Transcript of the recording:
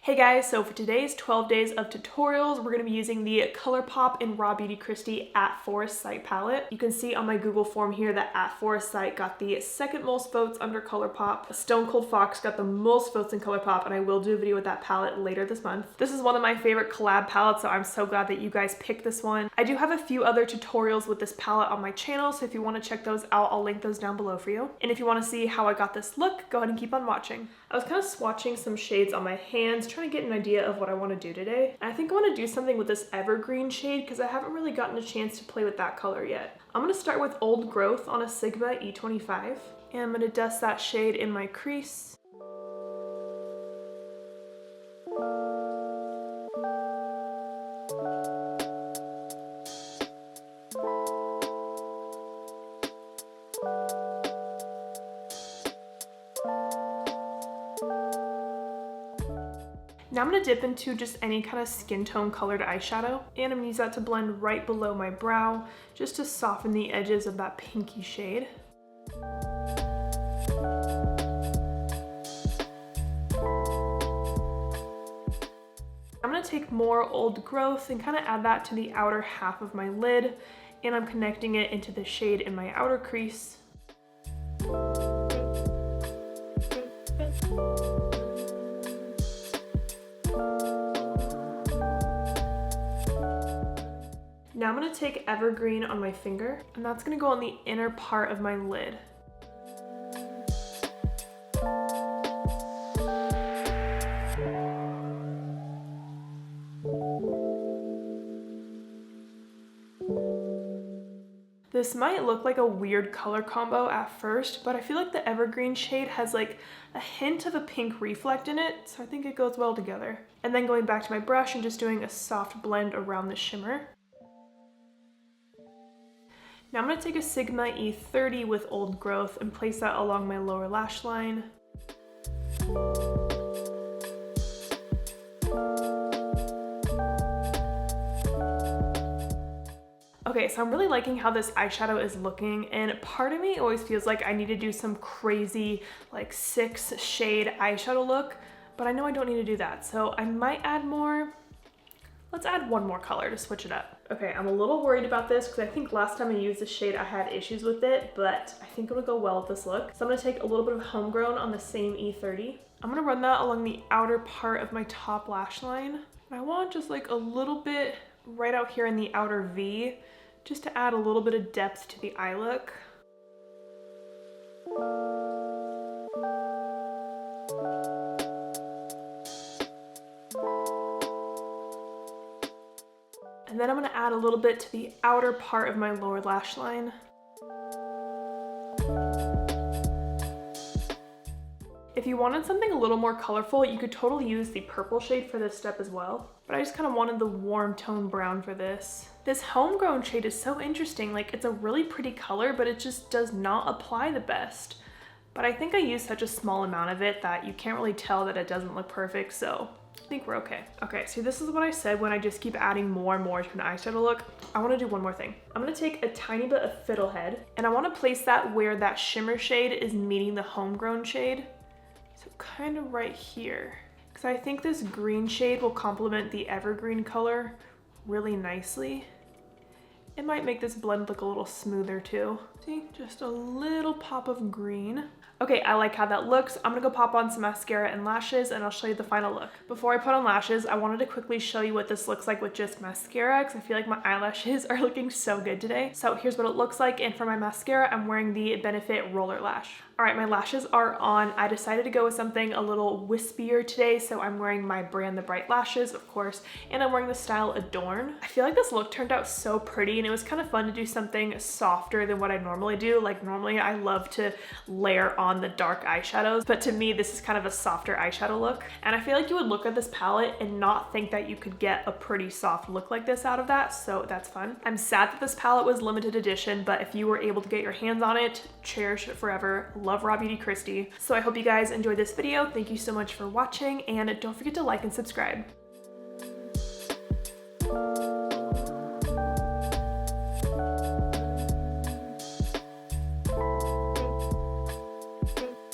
Hey guys, so for today's 12 days of tutorials, we're going to be using the ColourPop in RawBeautyKristi At Forest Site palette. You can see on my Google form here that At Forest Site got the second most votes under ColourPop. Stone Cold Fox got the most votes in ColourPop, and I will do a video with that palette later this month. This is one of my favorite collab palettes, so I'm so glad that you guys picked this one. I do have a few other tutorials with this palette on my channel, so if you want to check those out, I'll link those down below for you. And if you want to see how I got this look, go ahead and keep on watching. I was kind of swatching some shades on my hands, trying to get an idea of what I want to do today. And I think I want to do something with this evergreen shade because I haven't really gotten a chance to play with that color yet. I'm going to start with Old Growth on a Sigma E25, and I'm going to dust that shade in my crease. Now I'm going to dip into just any kind of skin tone colored eyeshadow, and I'm going to use that to blend right below my brow just to soften the edges of that pinky shade. I'm going to take more Old Growth and kind of add that to the outer half of my lid, and I'm connecting it into the shade in my outer crease. Now I'm going to take Evergreen on my finger, and that's going to go on the inner part of my lid. This might look like a weird color combo at first, but I feel like the Evergreen shade has like a hint of a pink reflect in it, so I think it goes well together. And then going back to my brush and just doing a soft blend around the shimmer. Now I'm going to take a Sigma E30 with Old Growth and place that along my lower lash line. Okay, so I'm really liking how this eyeshadow is looking, and part of me always feels like I need to do some crazy like 6 shade eyeshadow look, but I know I don't need to do that, so I might add more. Let's add one more color to switch it up. Okay, I'm a little worried about this because I think last time I used this shade I had issues with it, but I think it'll go well with this look. So I'm gonna take a little bit of Homegrown on the same E30. I'm gonna run that along the outer part of my top lash line. And I want just like a little bit right out here in the outer V, just to add a little bit of depth to the eye look. And then I'm going to add a little bit to the outer part of my lower lash line. If you wanted something a little more colorful, you could totally use the purple shade for this step as well. But I just kind of wanted the warm tone brown for this. This Homegrown shade is so interesting. Like, it's a really pretty color, but it just does not apply the best. But I think I used such a small amount of it that you can't really tell that it doesn't look perfect, so I think we're okay. Okay, so this is what I said when I just keep adding more and more to an eyeshadow look. I want to do one more thing. I'm going to take a tiny bit of Fiddlehead, and I want to place that where that shimmer shade is meeting the Homegrown shade. So kind of right here. Because I think this green shade will complement the Evergreen color really nicely. It might make this blend look a little smoother too. See, just a little pop of green. Okay, I like how that looks. I'm gonna go pop on some mascara and lashes, and I'll show you the final look. Before I put on lashes, I wanted to quickly show you what this looks like with just mascara, because I feel like my eyelashes are looking so good today. So here's what it looks like, and for my mascara, I'm wearing the Benefit Roller Lash. All right, my lashes are on. I decided to go with something a little wispier today, so I'm wearing my brand The Bright Lashes, of course, and I'm wearing the style Adorn. I feel like this look turned out so pretty, and it was kind of fun to do something softer than what I normally do. Like, normally I love to layer on the dark eyeshadows, but to me, this is kind of a softer eyeshadow look. And I feel like you would look at this palette and not think that you could get a pretty soft look like this out of that, so that's fun. I'm sad that this palette was limited edition, but if you were able to get your hands on it, cherish it forever. Love RawBeautyKristi. So I hope you guys enjoyed this video. Thank you so much for watching, and don't forget to like and subscribe.